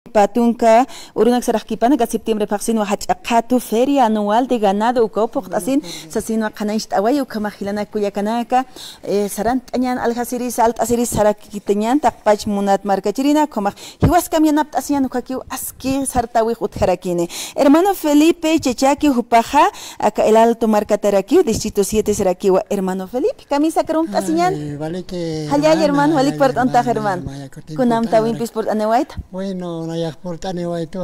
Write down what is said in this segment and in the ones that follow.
Patunka, Urunak Sarakipana, septiembre Paxino Hachakatu, Feria Anual de Ganado, Ukopotasin, Sasino Kanaish Away, Kamahilana Kuyakanaka, Sarant Anyan Alhasiris, Alt Asiris Sarakitanian, Takpach Munat Marcachirina, Komach, he was Kamianap Asian Kaku, Aski Sartawi Utharakine. Hermano Felipe, Chechaki, Hupaja, Aka el Alto Marcataraki, Distrito 7 Serakiwa, Hermano Felipe, Camisa Carum Asian, Haya hermano, Halik Port Anta Herman, Kunam Tawimpis Port Anewait. Bueno, nayak portane wa itu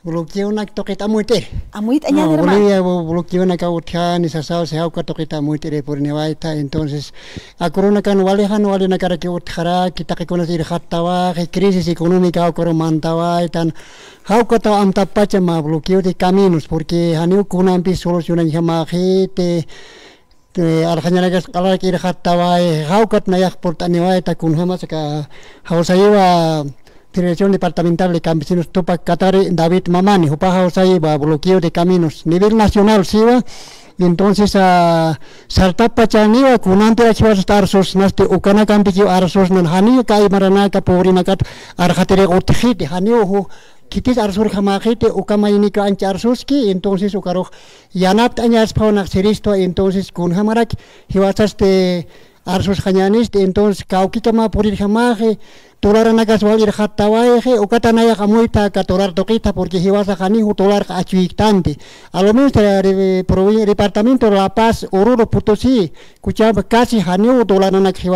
bloqueo nak tokita muite. Amuit añade hermano. Bolivia bloqueo nak uthan ni sasao se hau ka tokita muite re por newaita entonces a corona kan wale na kara ke uthara kita ke kono sir khattawa ke crisis económica o koro mantawa tan hau ka ta am tapacha ma bloqueo de caminos porque hanu kuna ampi solucionan jama te Arjana que escalar que ir khattawa hau kat nayak portane wa ta kun hama saka hau saiwa Dirección Departamental de Campesinos Topa Catare David Mamani, Upaja Osaiba, bloqueo de caminos, nivel nacional, Siva, y entonces a Sartapa Chaniva, Kunante Achivas Tarsos, Naste Ukana Campio Arsos, Nanhani, Kai Maranaka, Pobrinacat, Arjatere Utjit, Hanio, Kitis Arsur Hamajete, Ukamayinika Ancharsuski, entonces Ukaro, Yanap Añas Paunak Seristo, entonces Kunhamarak, Hiwasaste Arsos Hañanis, entonces Kaukitama Purijamaje, Tolar na casual ir hatawaje o katanaya kamuita katorar toquita porque si vas a janijo tolar achuictante a lo menos el departamento La Paz Oruro Potosí escuchaba casi janijo tolar na que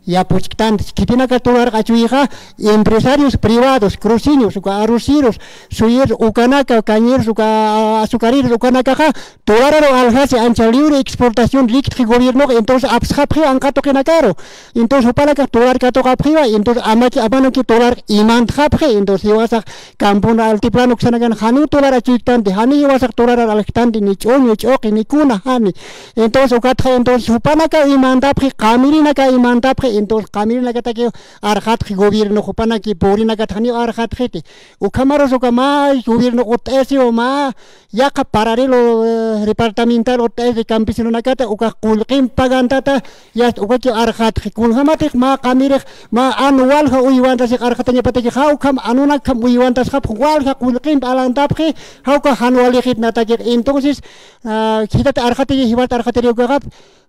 ya puchictante que tiene que tolar achuija empresarios privados cruceños o arrociros suyers ukanaka cañeros azucareros ukanaka tolar alhace ancha libre exportación líquida gobierno entonces absapri ancato que na caro entonces para que tolar katoka priva entonces abano que tolar iman japre entonces vas a campo altiplano que sanagan hani tolar achitante hani vas a tolar alextante ni choque ni kuna hani entonces ukatra entonces supana ka iman tapre kamirina ka iman tapre entonces kamirina ka take arhat gobierno supana que porina ka hani arhat khete ukamaros ukama gobierno otesi o ma ya ka paralelo departamental otesi de campesino nakata ukakulqim pagantata ya ukaki arhat kulhamatik ma kamire ma anual Uiwantas arhatanya pataki how come anuna kam uiwantas hap wal ha kulqim alantapre how ka hanwali khit natajir entonces kita arhatanya hiwat arhatanya gap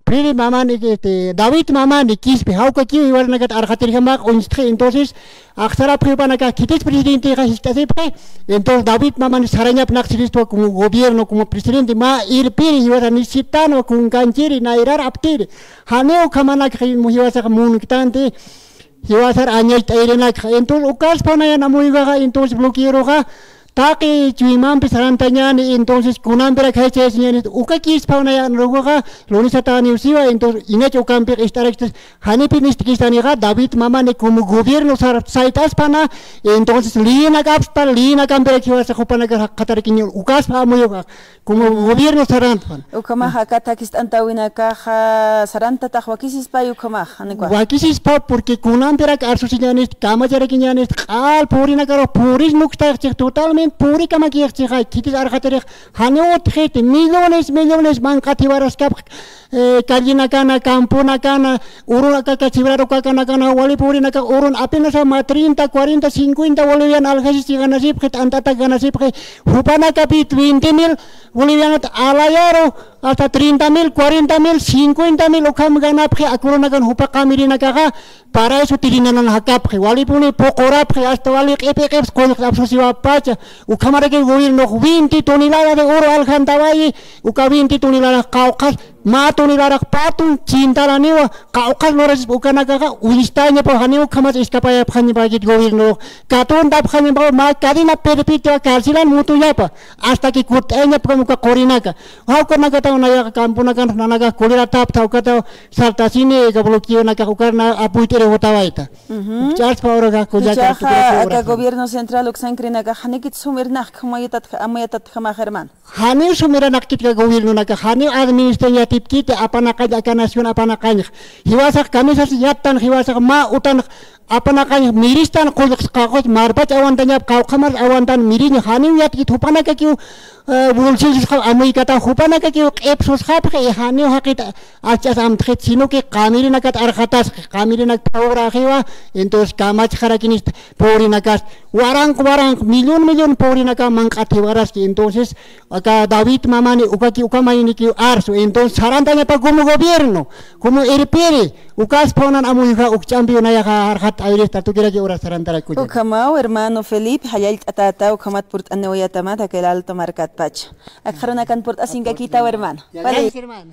Priri mamani David mamani kispe how ka ki iwan nagat arhatanya mak unstre entonces aksara pripana ka kitis presidente ka histasipre entonces David mamani saranya pnak siristo como gobierno como presidente ma irpiri hiwata nisitano kun kanchiri na irar aptiri haneo kamana ka muhiwasa munktante Hiwasar añait airenak entonces ukas panaya namuiga entonces bloqueroga Taki Chuimam Pisarantañan entonces Kunampera Kaches Ukakis Panaya Roga Lonisatani Usiva entonces Inacho Camper Estarextes Hanipinistaniga David Mamane como gobierno Saitas Pana entonces Lina Capsta Lina Camper Kiwasa Hopana Katarikin Ukas Pamoyoga como gobierno Sarantan Ukama Hakatakist Antawina Kaja Saranta Tahuakisis Pa Ukama Wakisis Pa porque Kunampera Arsusianis Kamajarakianis Al Purina Caro Puris Mukta totalmente pública maquillaje kitis arhatere hanot khete millones bancativaras kap Kallina kana campona kana urun ka chibraro kana wali purina ka urun apenas a 30 40 50 bolivian alhasis ganasip khit antata ganasip hupana kapit 20,000 boliviano alayaro hasta 30,000 40,000 50,000 okam ganap khe akurona gan hupa kamirina ka para eso tirinan hakap khe wali puni pokorap khe hasta wali epekep ko absosiwa pacha ukamara ke gobierno 20 toneladas de oro aljantabai uka 20 toneladas kaukas Mato ni larak patun cinta laniwa kaukas lores bukan agak unistanya po haniwa kamas iskapaya phani bagi gobierno katun dap phani ba ma kadina perpetua karsilan mutu ya pa hasta ki kutenya pramuka korinaka hau kana kata naya kampuna kan nanaga kolera tap tau kata salta sini ga bloqueo na ka ukarna apuitere hotawaita charge power ga koja ka gobierno central uksankrina ga hanikit sumirnak khamayatat khama herman hani sumiranak kit ga gobierno na ka hani administratif Kita apa nak aja nasional apa nak kanya hiwasak kami sasi yatan hiwasak ma utan Apanaka miristan kulik kakos marbat awantanya kaukamas awantan mirinya hani yat itu hupana kakiu bulsil amui kata hupana kakiu epsos hap ke hani hakita achas am tret sino ke kamiri nakat arkatas kamiri nak paura khiwa entonces kamach kharakinis pori nakas warang million pori naka mangkati waras ki entonces acá David mamani ukaki ukamai niki arso entonces sarantanya pa como gobierno como erpere ukas ponan amui ka ukcambio na ya harhat aire tatu kira que ora sarantara kuya ukamau hermano Felipe hayal atata ukamat purt aneoya tamata que el alto marcat pacha akharana kan purt asinga kita hermano vale hermano